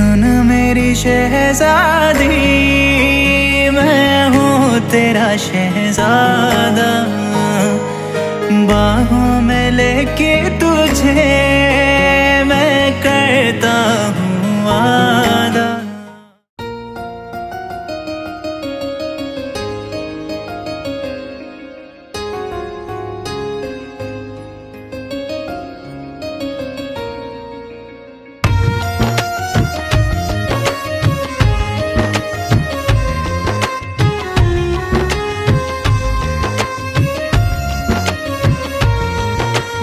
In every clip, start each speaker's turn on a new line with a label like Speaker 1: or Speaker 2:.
Speaker 1: सुन मेरी शहजादी, मैं हूँ तेरा शहजादा। बाहों में लेके तुझे मैं करता हूँ वादा।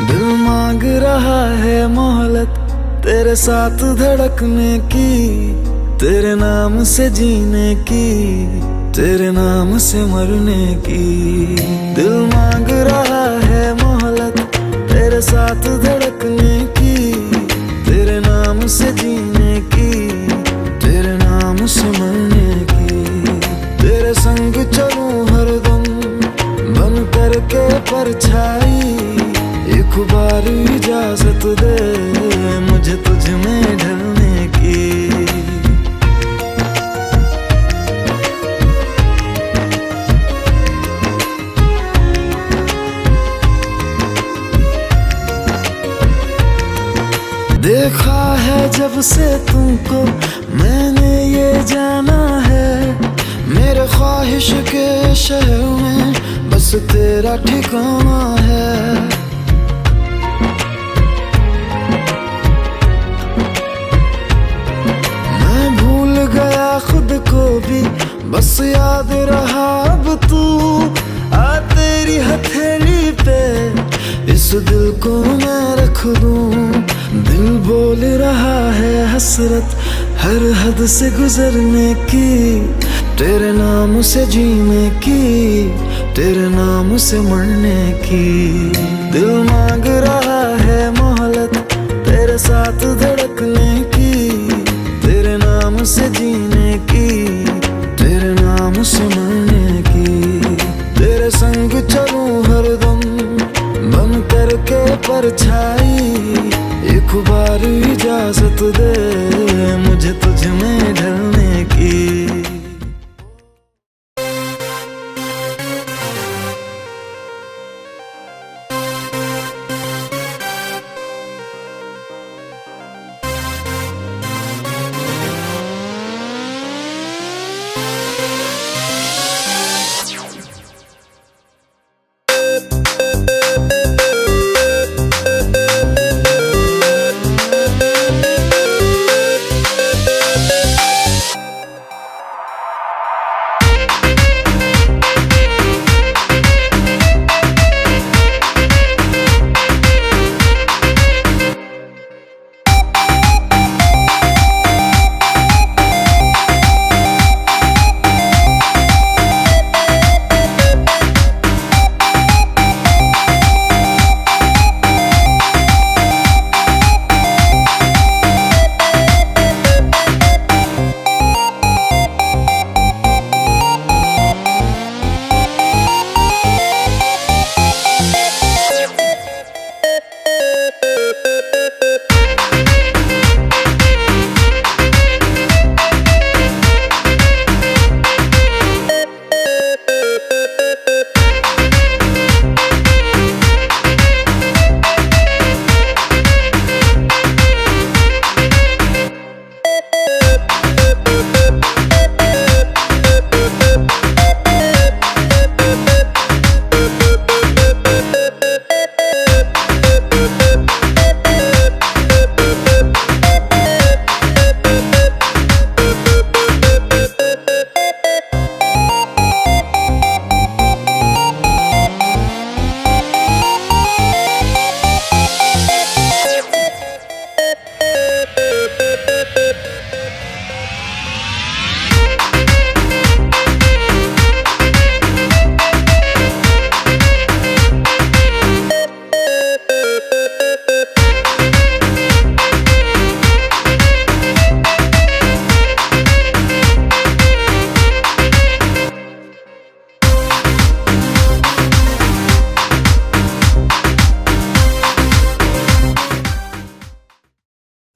Speaker 2: दिल मांग रहा है मोहलत तेरे साथ धड़कने की, तेरे नाम से जीने की, तेरे नाम से मरने की। दिल मांग रहा है मोहलत तेरे साथ धड़कने की, तेरे नाम से जीने की, तेरे नाम से मरने की। तेरे संग चलूं हरदम बन करके परछाई, एक बार इजाजत दे मुझे तुझ में ढलने की। देखा है जब से तुमको मैंने ये जाना है, मेरे ख्वाहिश के शहर में बस तेरा ठिकाना है। खुद को भी बस याद रहा अब तू, आ तेरी हथेली पे इस दिल को मैं रख दूं। दिल बोल रहा है हसरत हर हद से गुजरने की, तेरे नाम से जीने की, तेरे नाम से मरने की। दिल मांग रहा है मोहलत तेरे साथ धड़कने की, तेरे नाम से जीने की, तेरे नाम से मरने की। तेरे संग चलूं हरदम बन करके परछाई, एक बार इजाजत दे मुझे तुझ में ढलने की।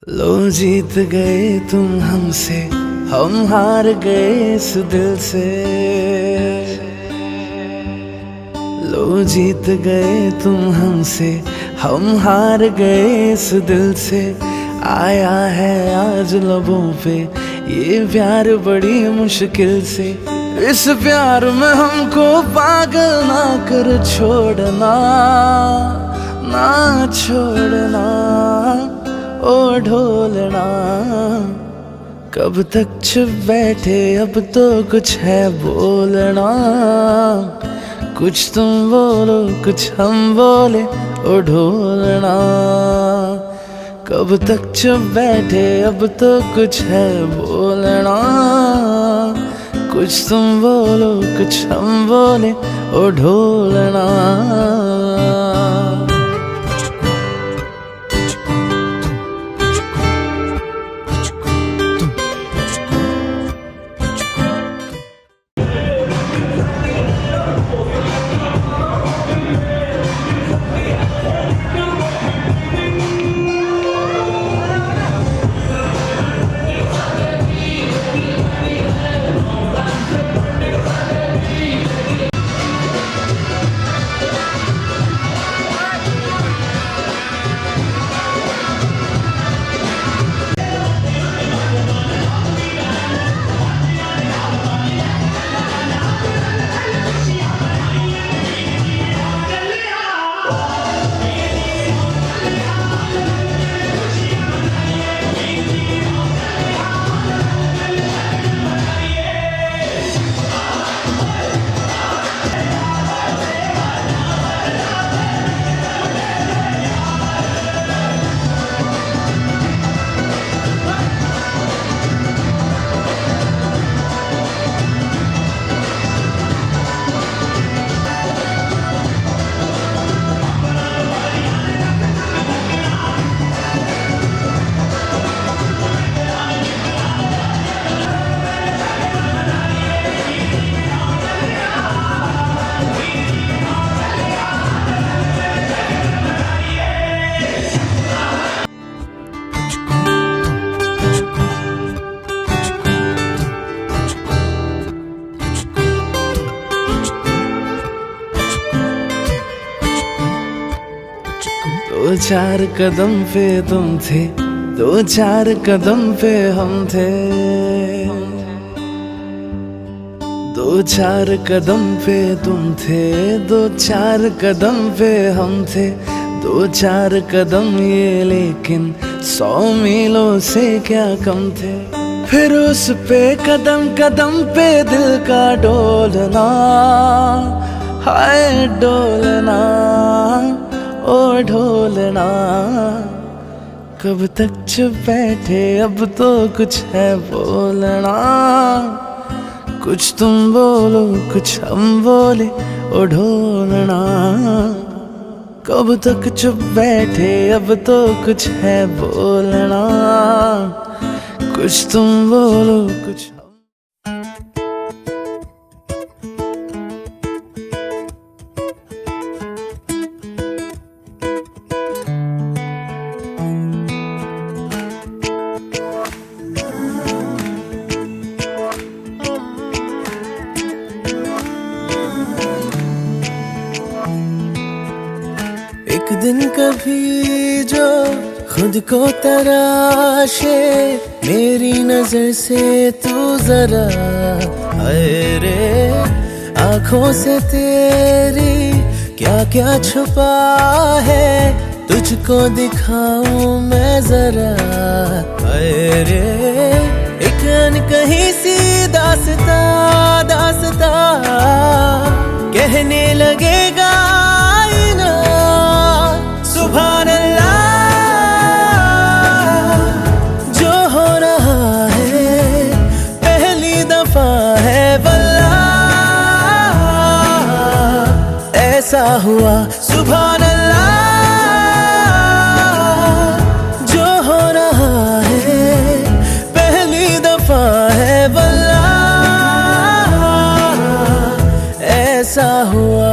Speaker 2: लो जीत गए तुम हमसे, हम हार गए इस दिल से। लो जीत गए तुम हमसे, हम हार गए इस दिल से। आया है आज लबों पे ये प्यार बड़ी मुश्किल से। इस प्यार में हमको पागल ना कर छोड़ना, ना छोड़ना ओ ढोलना। कब तक चुप बैठे अब तो कुछ है बोलना। कुछ तुम बोलो कुछ हम बोले ओ ढोलना। कब तक चुप बैठे अब तो कुछ है बोलना। कुछ तुम बोलो कुछ हम बोले ओ ढोलना। दो चार कदम पे तुम थे, दो चार कदम पे हम थे। दो चार कदम पे तुम थे, दो चार कदम पे हम थे। दो चार कदम ये लेकिन 100 मीलों से क्या कम थे। फिर उस पे कदम कदम पे दिल का डोलना, हाय डोलना ओ ढोलना। कब तक चुप बैठे अब तो कुछ है बोलना। कुछ तुम बोलो कुछ हम बोले ओ ढोलना। कब तक चुप बैठे अब तो कुछ है बोलना। कुछ तुम बोलो कुछ एक दिन कभी जो खुद को तराशे, मेरी नजर से तू जरा हाय रे। आंखों से तेरी क्या क्या छुपा है, तुझको दिखाऊं मैं जरा हाय रे। एक अनकही सी दास्ता दास्ता कहने लगेगा सुभान अल्लाह। जो हो रहा है पहली दफा है वल्लाह। ऐसा हुआ सुभान अल्लाह। जो हो रहा है पहली दफा है वल्लाह। ऐसा हुआ।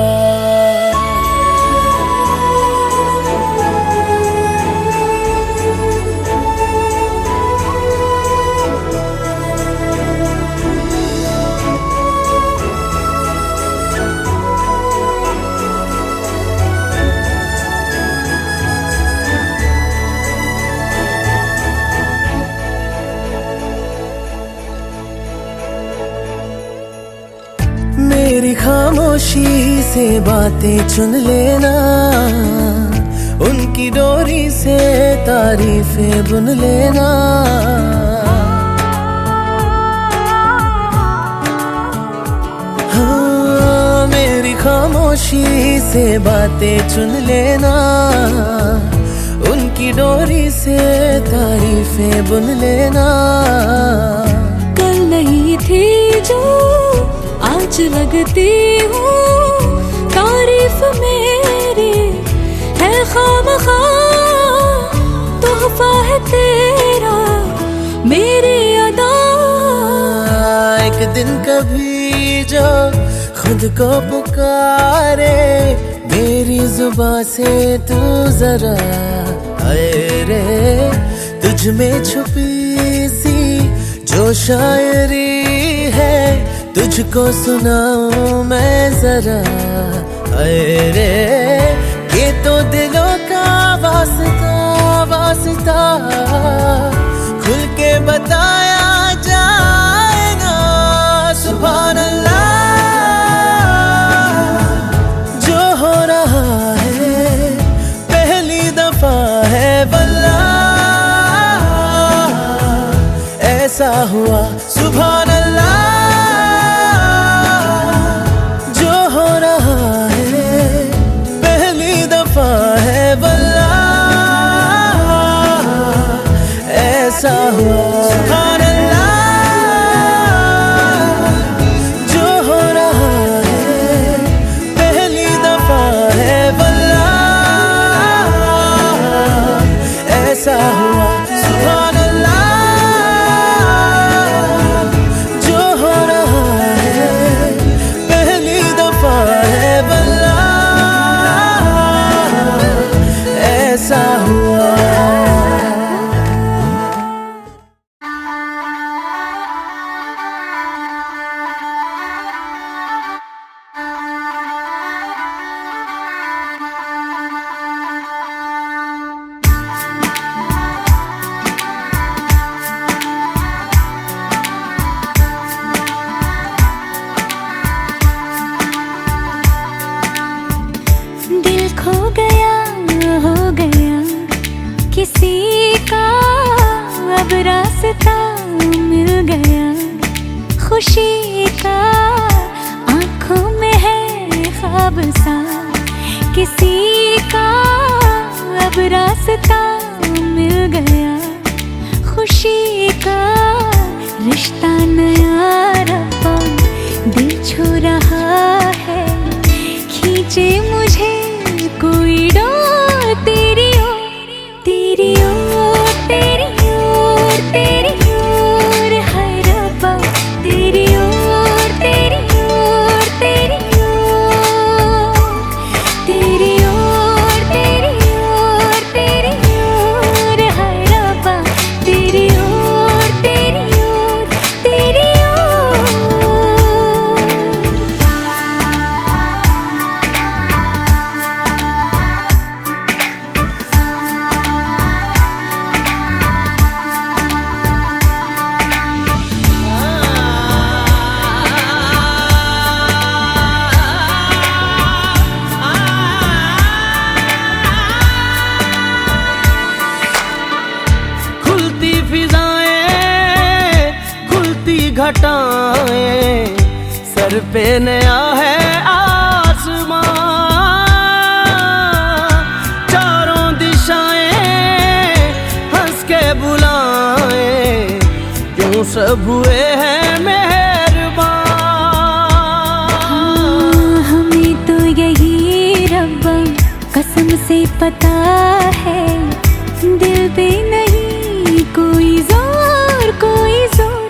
Speaker 1: खामोशी से बातें चुन लेना, उनकी डोरी से तारीफें बुन लेना। हाँ, मेरी खामोशी से बातें चुन लेना, उनकी डोरी से तारीफें बुन लेना।
Speaker 3: कल नहीं थी जो आज लगती हूँ, तारीफ मेरी है खामखा, तोहफा है तेरा मेरी अदा।
Speaker 1: एक दिन कभी जो खुद को पुकारे, मेरी जुबां से तू जरा आए रे, तुझ में छुपी सी जो शायरी है, तुझको सुनाऊं मैं जरा आए रे। ये तो दिलों का वास्ता वास्ता, खुल के बताया जाए ना। सुभान अल्लाह, जो हो रहा है पहली दफा है वल्लाह, ऐसा हुआ सुभान अल्लाह। जो हो रहा है पहली दफा है वल्लाह, ऐसा हुआ सुभान अल्लाह। जो हो रहा है पहली दफा है वल्लाह, ऐसा हुआ सुभान अल्लाह। जो हो रहा है पहली दफा है वल्लाह, ऐसा हुआ।
Speaker 3: दिल खो गया हो गया किसी का, अब रास्ता मिल गया खुशी का। आँखों में है ख्वाब सा किसी का, अब रास्ता मिल गया खुशी का। रिश्ता नया रब्बा दिल छू रहा है, खींचे मुझे कोई डोर तेरी ओर, तेरी ओर, तेरी ओर, तेरी ओर है रब्बा, तेरी ओर, तेरी ओर, तेरी ओर, तेरी ओर, तेरी ओर, तेरी ओर है रब्बा, तेरी ओर, तेरी ओर, तेरी ओर।
Speaker 1: खुलती फिजाएं, खुलती घटाएं, सर पे नया है आसमां। चारों दिशाएं हंस के बुलाएं, क्यों सब हुए हैं मेहरबान।
Speaker 3: हमें तो यही रब्बा कसम से पता है, दिल पे नहीं कोई जोर, कोई जोर।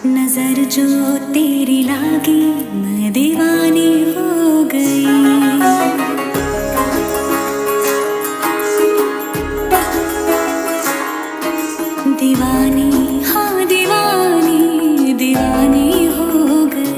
Speaker 3: नजर जो तेरी लागी मैं दीवानी हो गई, दीवानी हाँ दीवानी, दीवानी हो गई।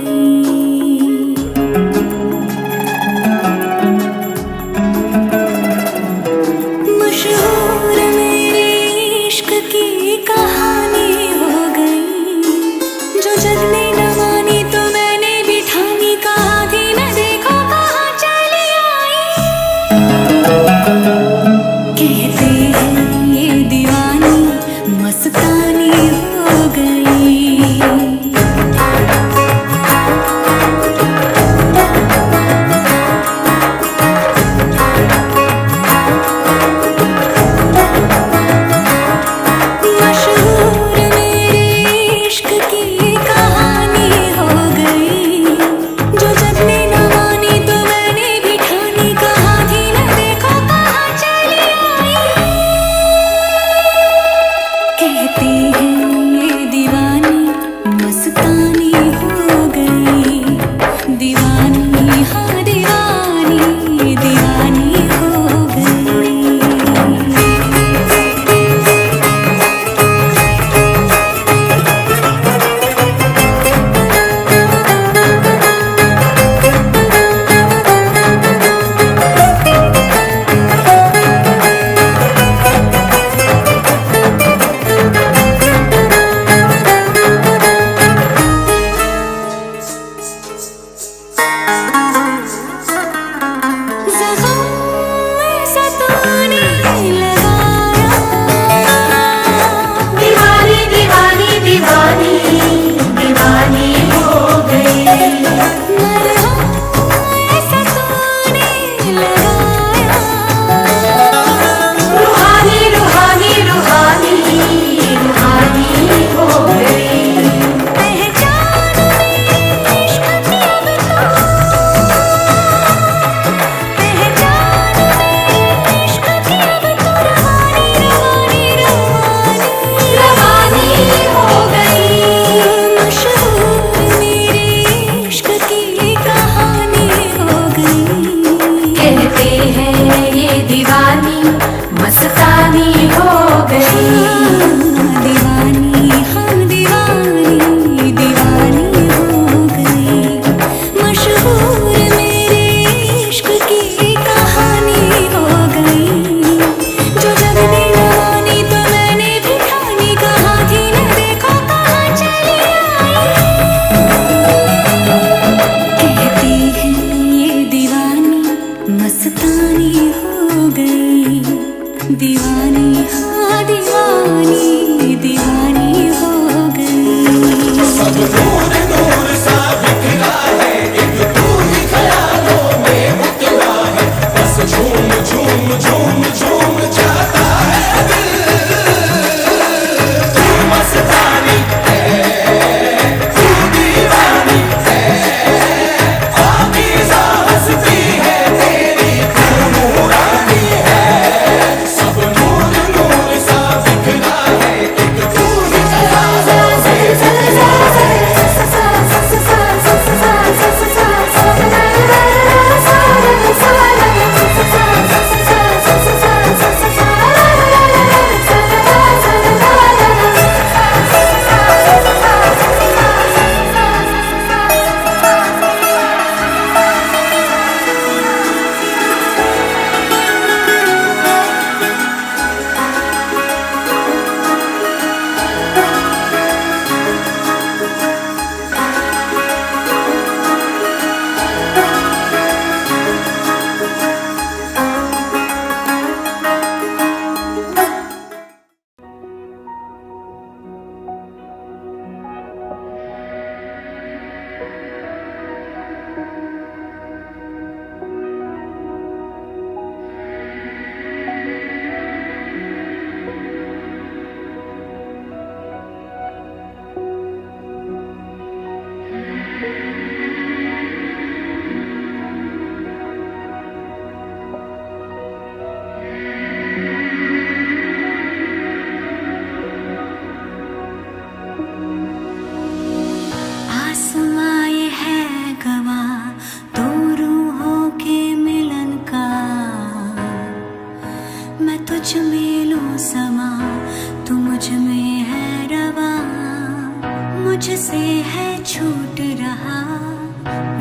Speaker 3: मुझसे है छूट रहा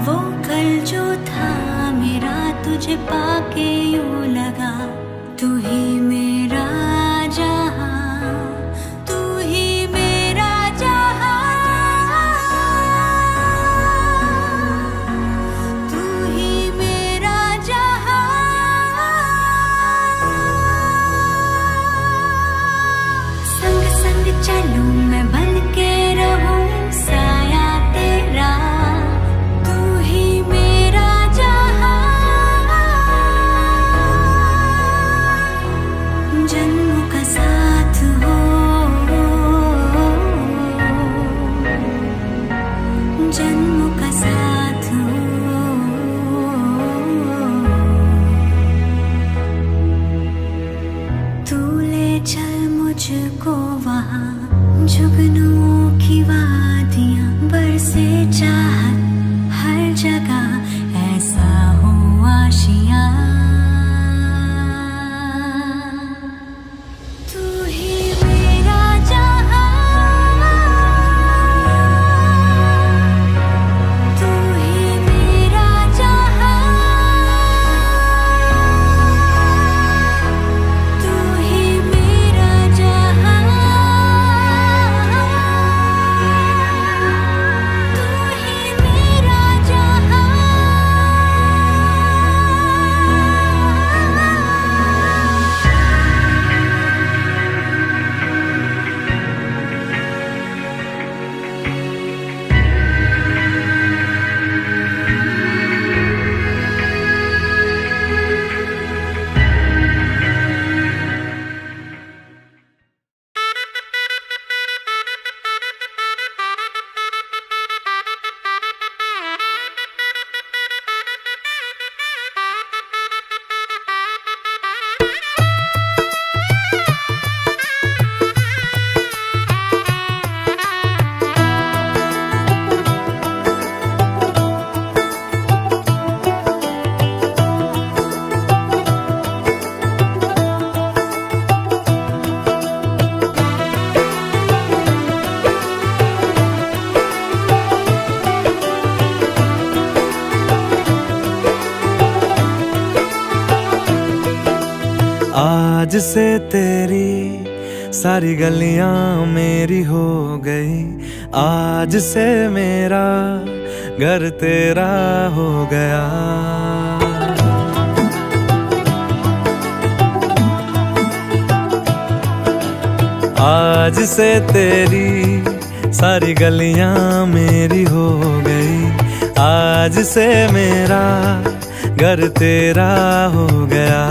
Speaker 3: वो कल जो था मेरा, तुझे पाके यूं लगा तू ही मेरा जहां, तू ही मेरा जहां, तू ही मेरा जहां। संग संग चलूं मैं बन के रहूं साया तेरा, तू ही मेरा जहां। जन्म का साथ हो, जन्म का साथ हो। तू ले चल मुझको वहाँ जुगनों की वादियाँ, बरसे चाहत हर जगह, ऐसा हो आशियाँ। तू ही मेरा जहां, तू ही मेरा जहां, तू ही मेरा जहां, तू ही मेरा जहां।
Speaker 2: आज से तेरी सारी गलियां मेरी हो गई, आज से मेरा घर तेरा हो गया। आज से तेरी सारी गलियां मेरी हो गई, आज से मेरा घर तेरा हो गया।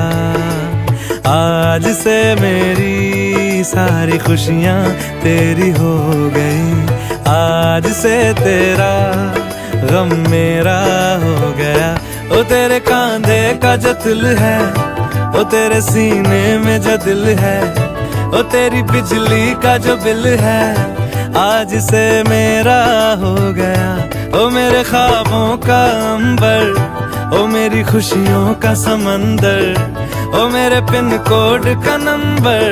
Speaker 2: आज से मेरी सारी खुशियां तेरी हो गई, आज से तेरा गम मेरा हो गया। ओ तेरे कांधे का जो दिल है, ओ तेरे सीने में जो दिल है, ओ तेरी बिजली का जो बिल है, आज से मेरा हो गया। ओ मेरे ख्वाबों का अंबर, ओ मेरी खुशियों का समंदर, ओ मेरे पिन कोड का नंबर,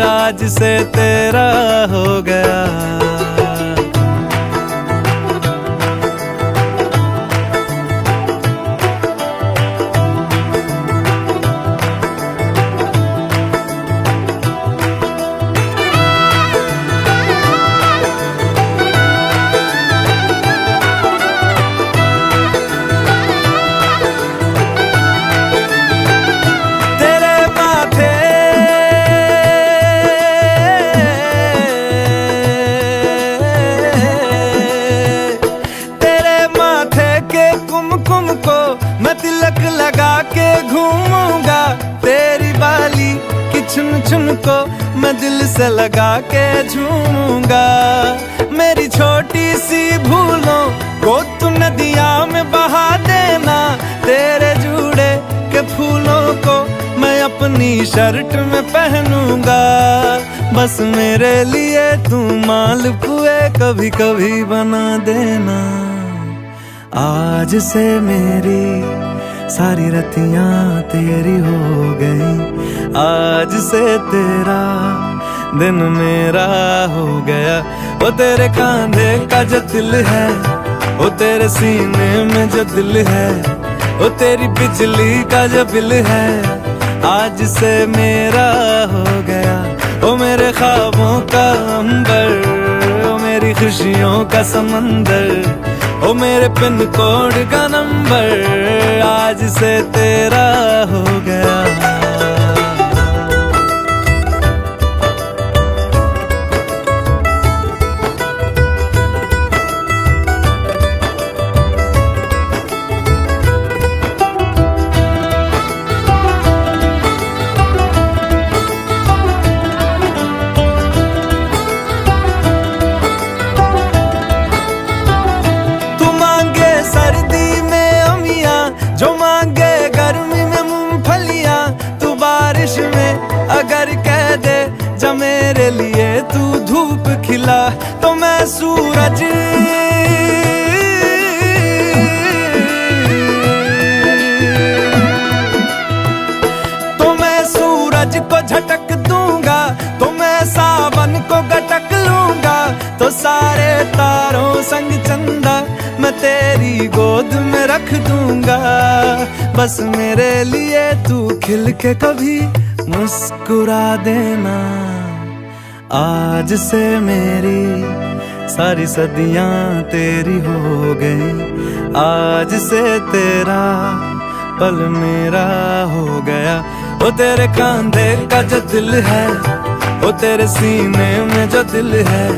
Speaker 2: आज से तेरा हो गया। मैं तिलक लगा के घूमूंगा, तेरी बाली की चुन चुन को मैं दिल से लगा के झूमूंगा। मेरी छोटी सी भूलों को तू नदिया में बहा देना, तेरे जूड़े के फूलों को मैं अपनी शर्ट में पहनूंगा। बस मेरे लिए तू मालपुए कभी कभी बना देना। आज से मेरी सारी रतियां तेरी हो गई, आज से तेरा दिन मेरा हो गया। वो तेरे कांधे का जो दिल है, वो तेरे सीने में जो दिल है, वो तेरी बिजली का जो बिल है, आज से मेरा हो गया। वो मेरे ख्वाबों का अंबर, वो मेरी खुशियों का समंदर, वो मेरे पिन कोड का नंबर, आज से तेरा हो गया। जो मांगे गर्मी में मूंगफलियां, तू बारिश में अगर कह दे जा मेरे लिए तू धूप खिला, तो मैं सूरज को झटक दूंगा, तो मैं सावन को गटक लूंगा, तो सारे तारों संग चंदा मैं तेरी गोद में रख दूंगा। बस मेरे लिए तू खिल के कभी मुस्कुरा देना, आज से मेरी सारी सदियां तेरी हो गई, आज से तेरा पल मेरा हो गया। वो तेरे कांधे का जो दिल है, वो तेरे सीने में जो दिल है,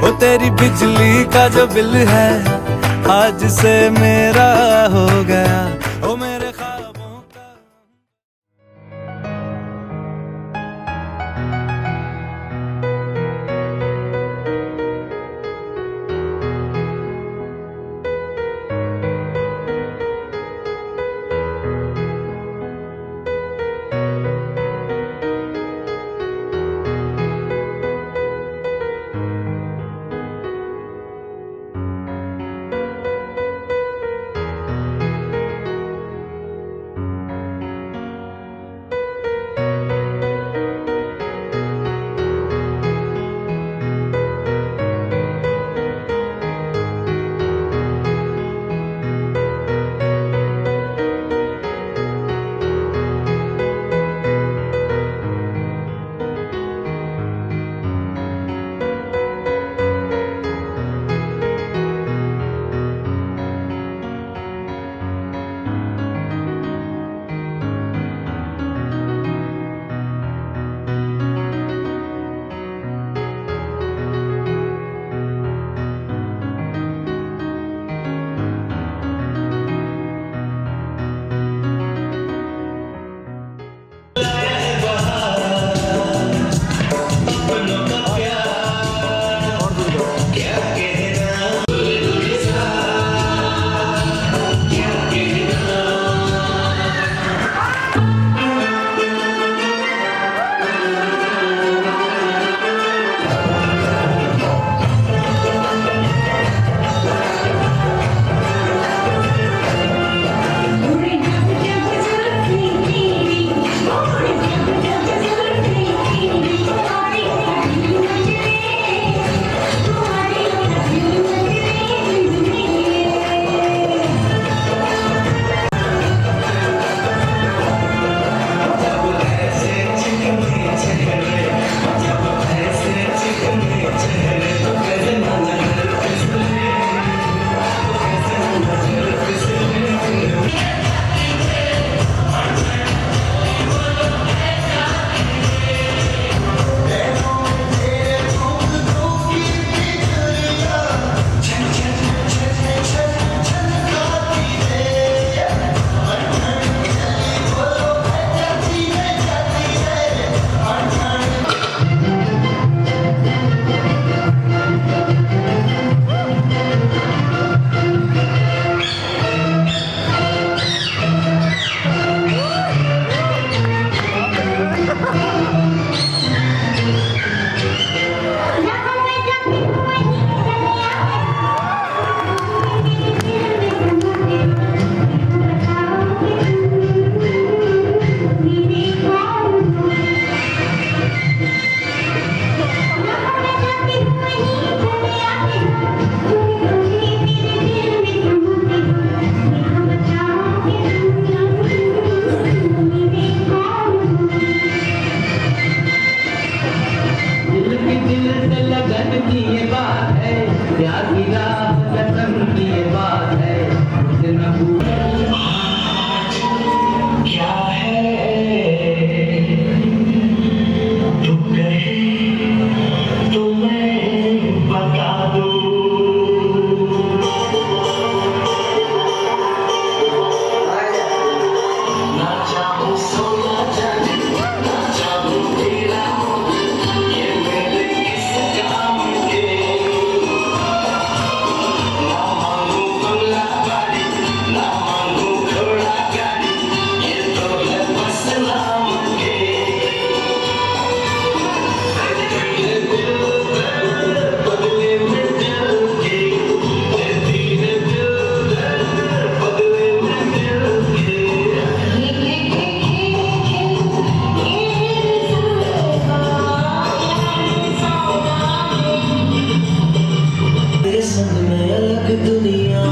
Speaker 2: वो तेरी बिजली का जो बिल है, आज से मेरा हो गया। वो मेरे ख्वाबों का
Speaker 1: तेरे संग में अलग दुनिया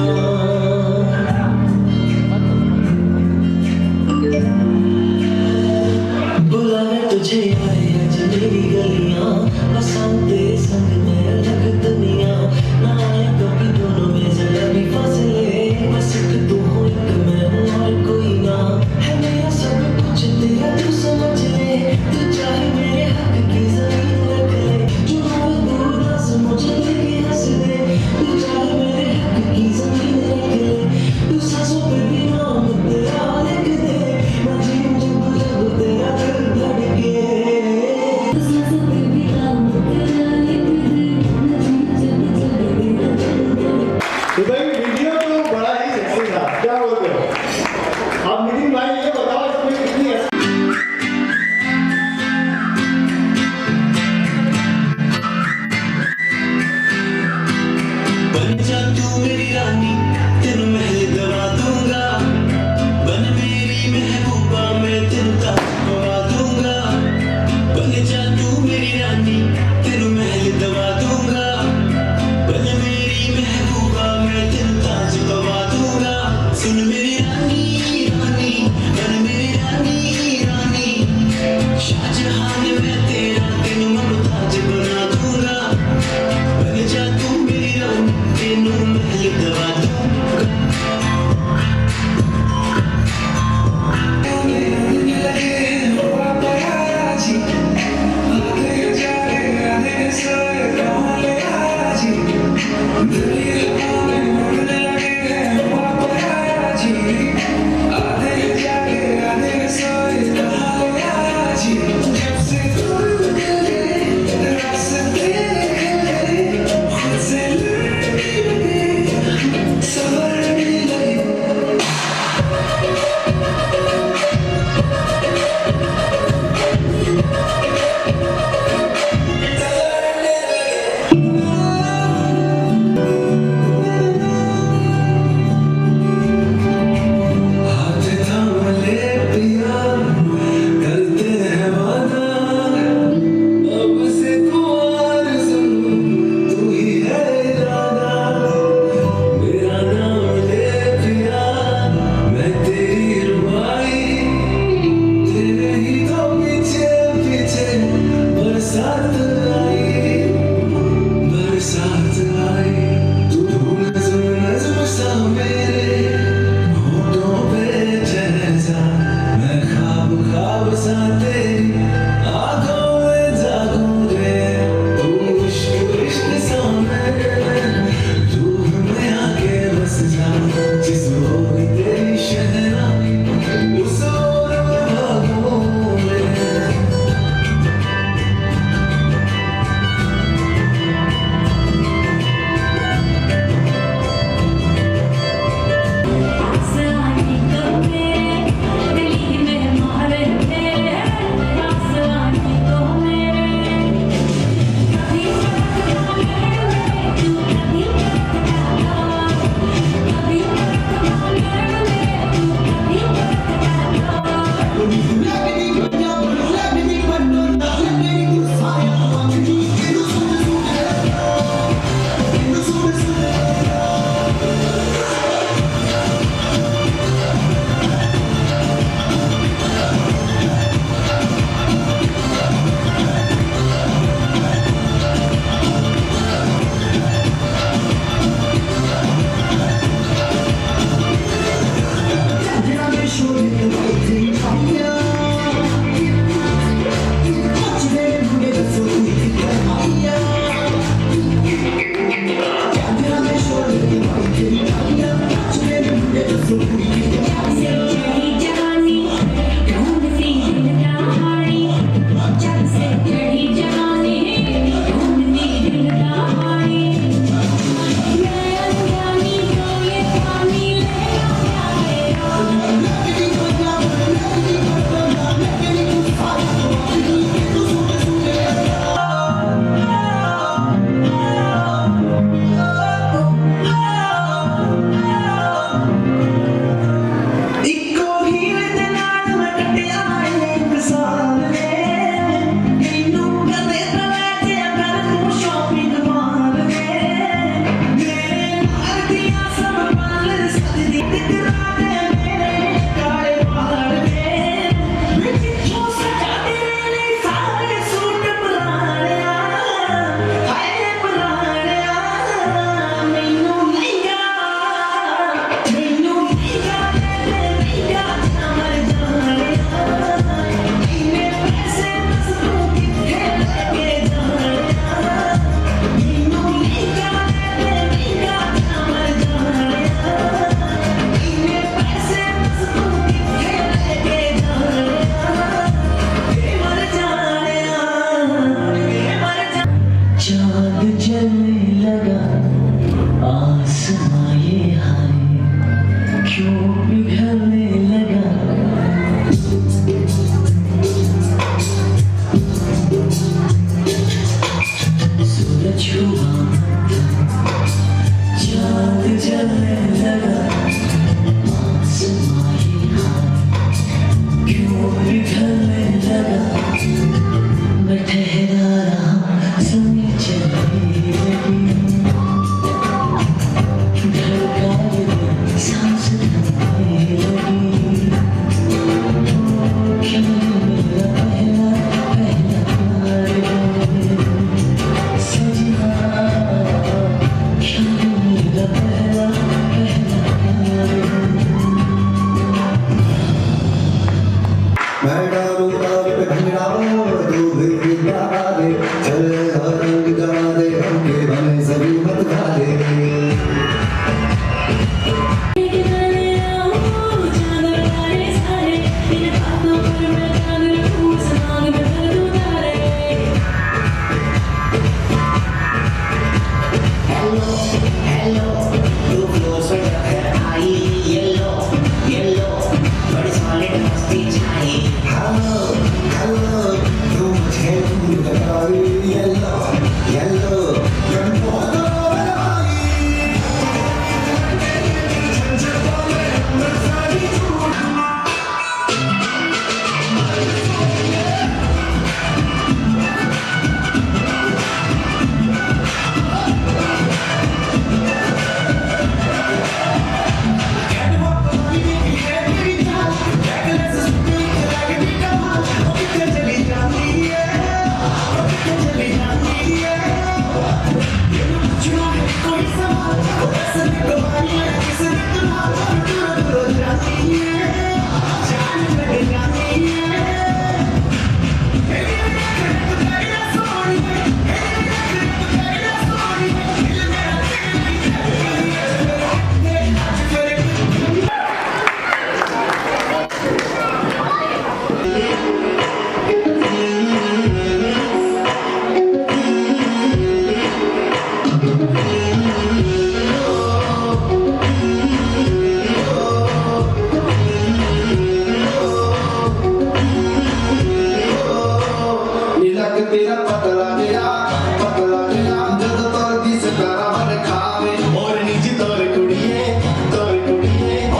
Speaker 1: बुलावे तुझे आए आज मेरी गलियां बसाऊं तेरे संग में अलग दुनिया ना आए कभी दोनों में जरा भी फासले बस एक तू हो एक मैं हूँ और कोई ना है मेरा सब कुछ तेरा तू समझ ले तू चाहे मेरे हक की जमीन रख ले जो रोए दूर दस मुझे लेके हंस दे तू चाहे मेरे हक की जमीन रख ले तू सांसों पे भी नाम तेरा लिख दे मैं जीऊं जब जब तेरा दिल धड़के तू सांसों पे भी नाम तेरा लिख दे मैं जीऊं जब जब तेरा दिल धड़के
Speaker 4: तो भाई वीडियो तो बड़ा ही सेक्सी था, क्या बोलते हो आप? नितिन भाई ये बताओ इसमें कितनी
Speaker 1: बन जा तू मेरी रानी तेनू महल दवा दूंगा बन मेरी महबूबा मैं तेनू ताज पवा दूंगा बन जा तू मेरी रानी तेनू महल दवा दूंगा बन मेरी महबूबा मैं तेनू ताज पवा दूंगा सुन मेरी रानी रानी बन मेरी रानी रानी शाहजहां मैं तेरा तेनू मुमताज बना दूंगा बन जा तू मेरी रानी तेनू महल हेलो हेलो तू क्लोज हो जा कर आई येलो येलो बड़ी सॉलिड मस्ती छाई हेलो हेलो तू मुझे भूल गई येलो येलो
Speaker 2: नीलक तेरा पतला गया जद तोर दी सतारा मन खावे
Speaker 4: और निज तोर कुड़िए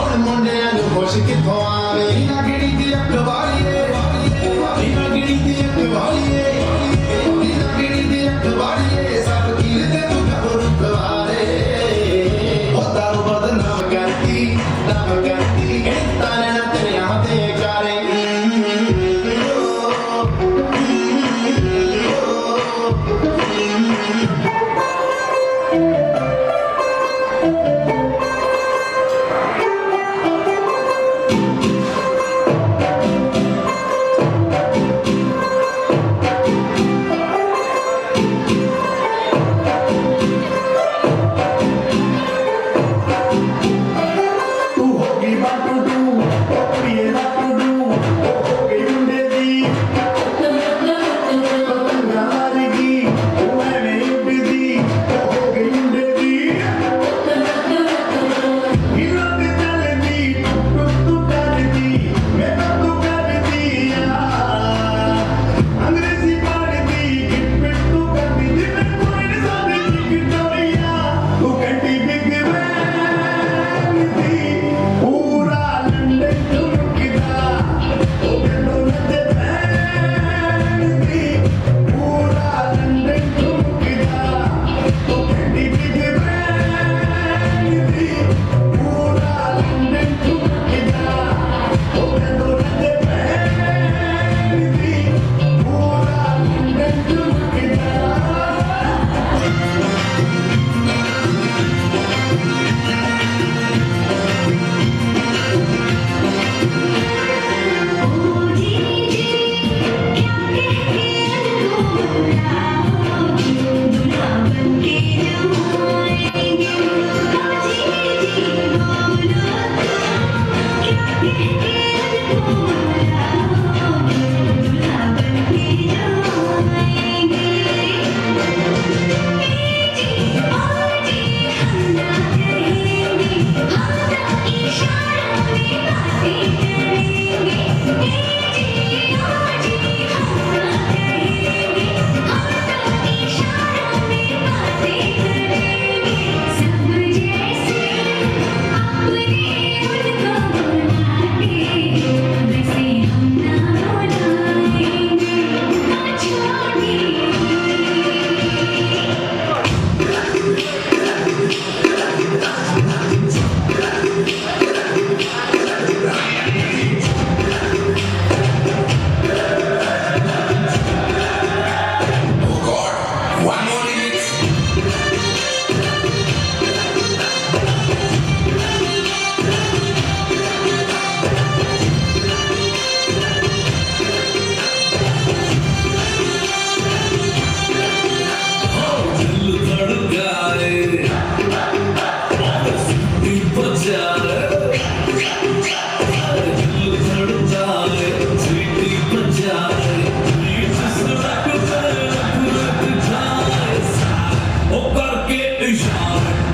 Speaker 4: और मुंडियां नु खुश किथों आवे
Speaker 2: नीला गिड़ी दी अखबारीए नीला गिड़ी दी अखबारीए नीला गिड़ी दी अखबारीए सब कीर दे तू कबूर दवारे
Speaker 4: ओ दारू बदनाम करती ताने न तेरे हाथे कारे तू होगी बाटू डू ओ प्रिय बाटू डू ओ हो गई मुंडे दी पतंगा हारेगी ओ मैं उड़दी ओ हो गई मुंडे दी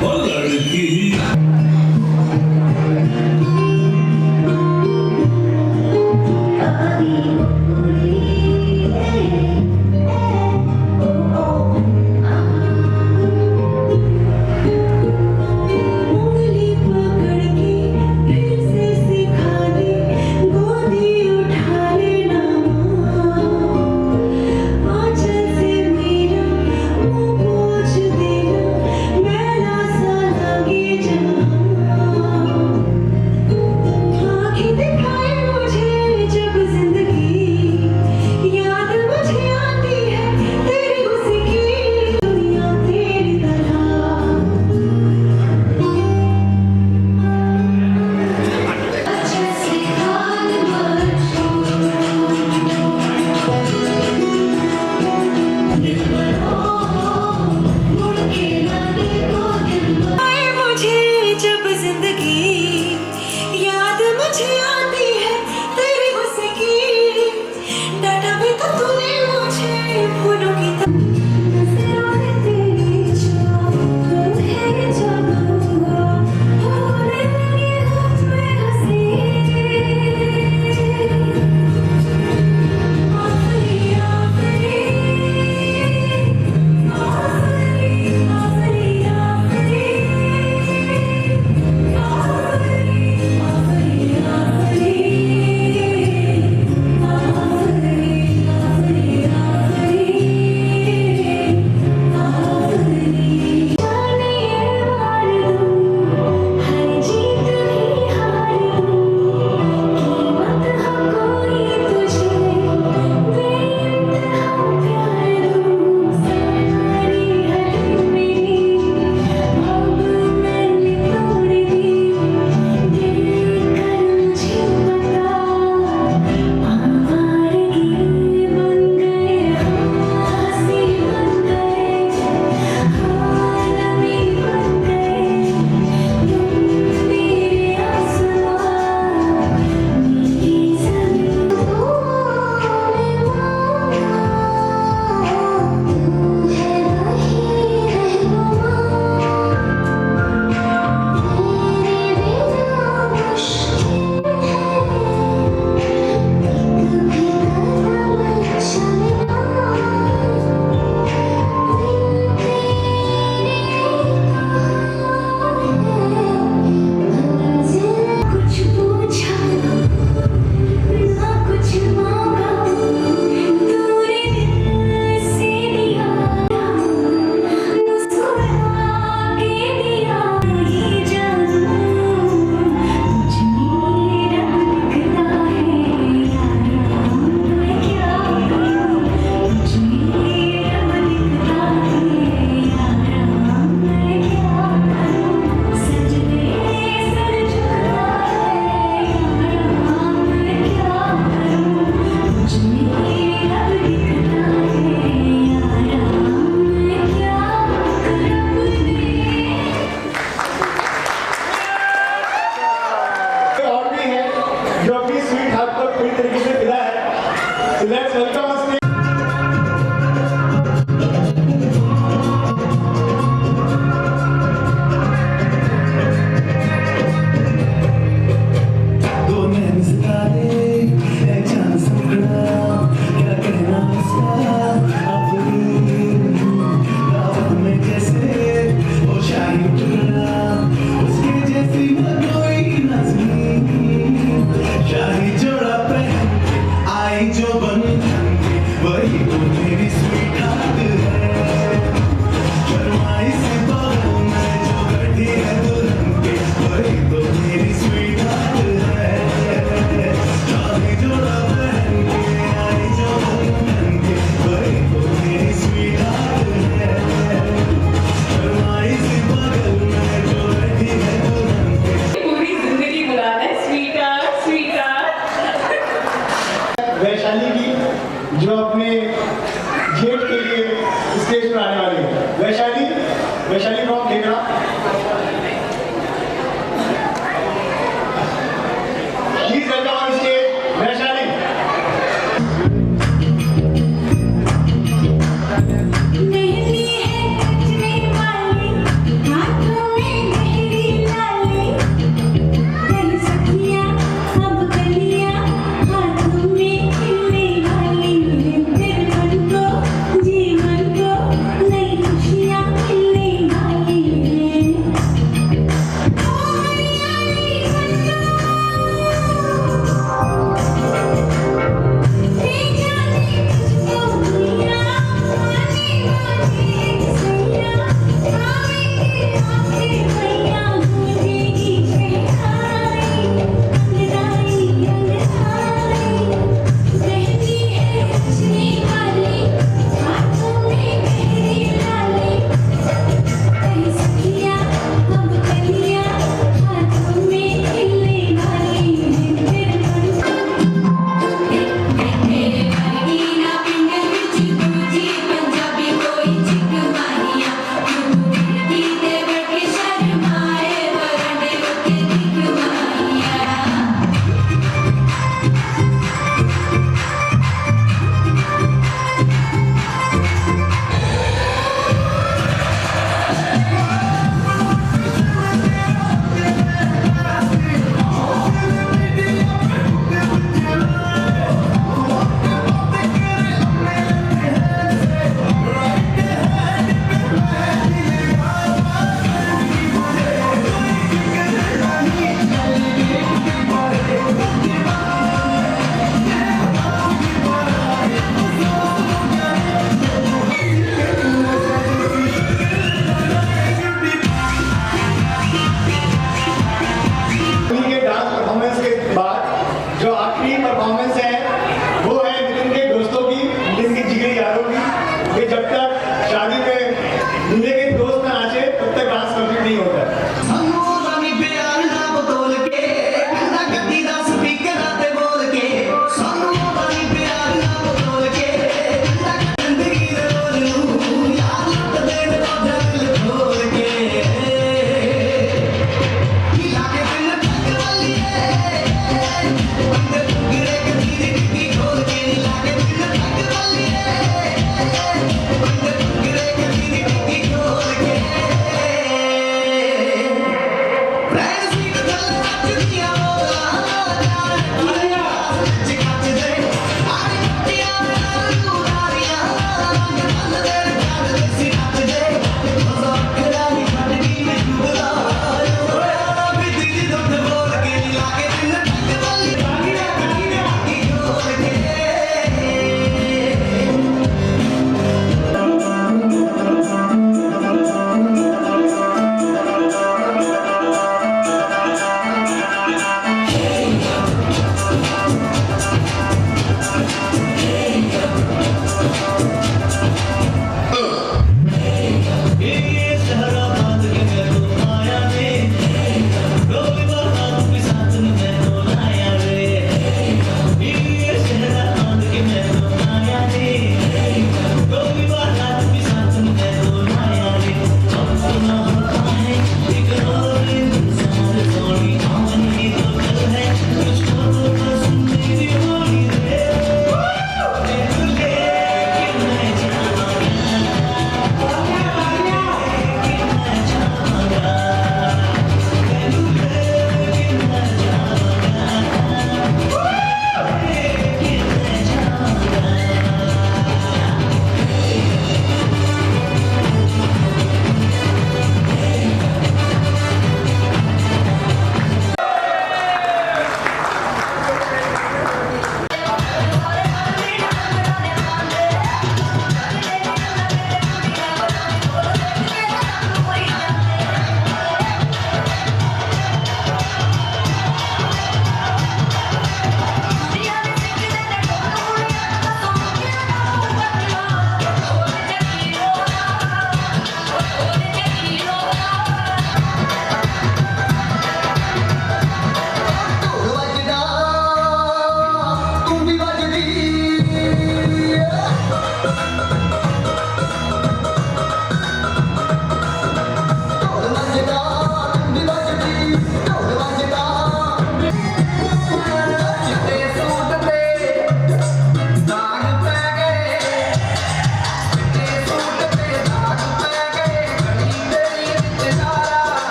Speaker 5: वो लड़की
Speaker 3: उंगली पकड़ के फिर से सिखा दे गोदी उठा लेना आंचल से मेरा मुंह पोंछ देना मैला सा लगे जहाँ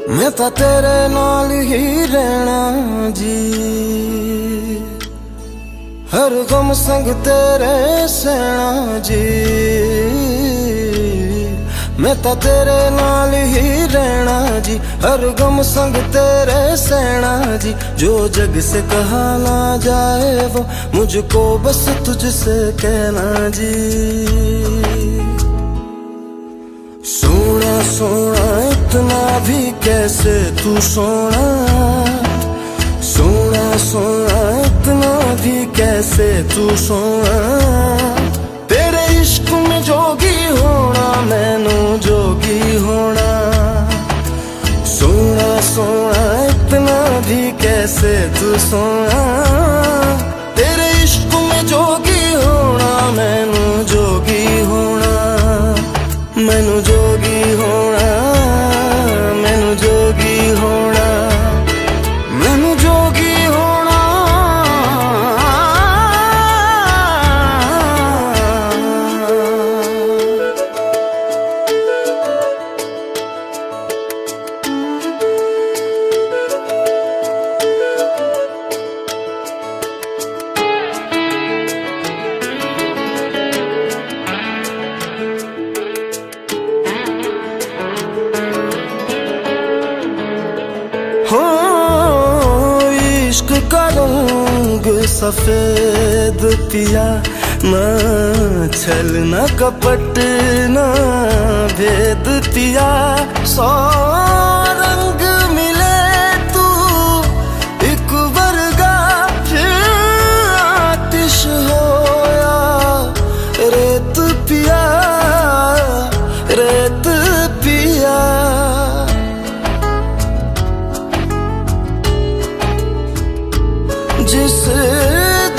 Speaker 2: मैं तो तेरे नाल ही रहना जी, हर गम संग तेरे सहना जी। मैं तो तेरे नाल ही रहना जी, हर गम संग तेरे सहना जी। जो जग से कहा ना जाए वो मुझको बस तुझसे कहना जी। सोना सोना इतना भी कैसे तू सोना, सोना सोना इतना भी कैसे तू सोना। तेरे इश्क में जोगी होना मैनू जोगी होना। सोना सोना इतना भी कैसे तू सोना। तेरे इश्क में जोगी होना मैनू जोगी होना। मैनू जोगी होना, मैनू जोगी होना, मैनू जोगी होना। हो इश्क का रंग सफेद पिया, ना छल न कपट न भेद पिया। सौ रंग मिले तू एक वर्गा, फिर आतिश होया रेत पिया, रेत पिया। जिस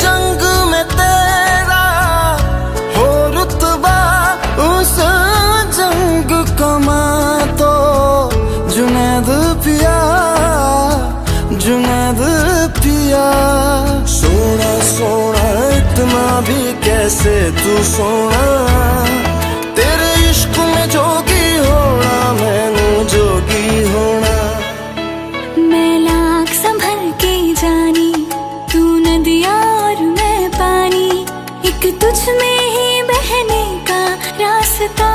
Speaker 2: जंग में तेरा हो रुतबा, उस जंग कमा तो जुनैद पिया, जुनैद पिया। सोना सोना इतना भी कैसे तू सोना। तेरे इश्क में जोगी होना मैनू जोगी होना।
Speaker 3: मैं लाख संभल के जानी, तू नदिया और मैं पानी, एक तुझ में ही बहने का रास्ता।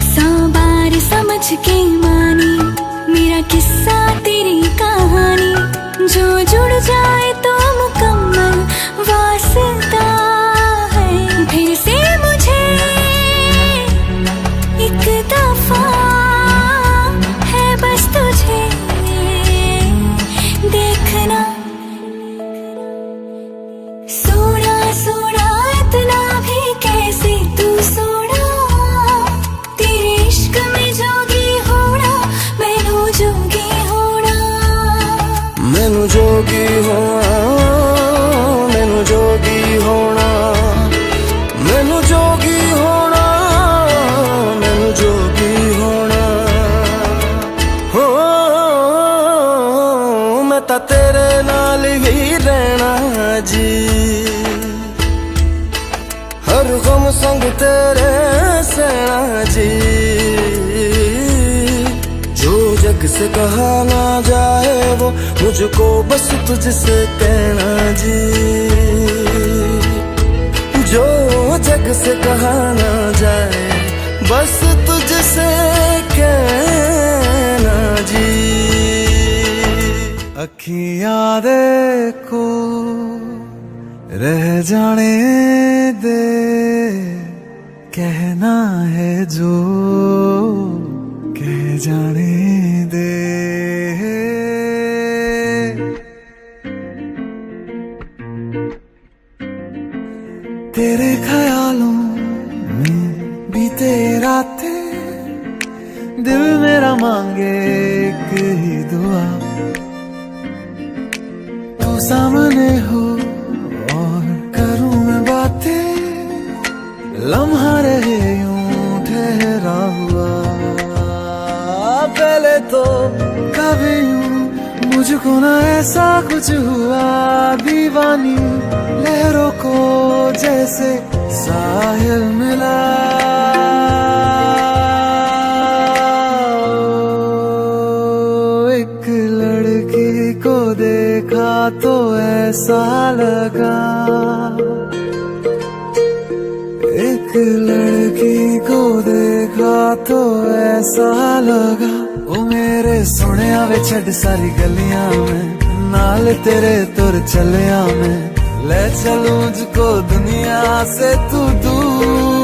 Speaker 3: 100 बार समझ के मानी मेरा किस्सा तेरी कहानी। जो जुड़ जाए तो मुकम्मल वास्ता है। फिर से मुझे एक दफा है बस तुझे देखना। सोना सोना इतना भी कैसे तू सोना। तेरे इश्क में जोगी होना मैनू जोगी होना।
Speaker 2: मैनू जोगी होना, मैनू जोगी होना, मैनू जोगी होना, मैनू जोगी होना। हो मैं तो तेरे नाल ही रहना जी, हर गम संग तेरे सहना जी। जो जग से कहा ना जाए वो मुझको बस तुझसे कहना जी। जो जग से कहा ना जाए बस तुझसे कहना जी।
Speaker 5: अखियां देखो रह जाने दे, कहना है जो कह जाने दे। तेरे ख्यालों में बीते रातें, दिल मेरा मांगे एक ही दुआ। तू सामने हो और करूं मैं बातें, लम्हा रहे यूं ठहरा हुआ। पहले तो कभी यूं मुझको ना ऐसा कुछ हुआ। दीवानी लहरों को जैसे साहिल मिला। सा लगा। एक लड़की को देखा तो ऐसा लगा, वो मेरे सोनिया वे छड़ सारी गलियां में, नाल तेरे तुर चलिया मैं, ले चलूं मुझको दुनिया से तू दूर।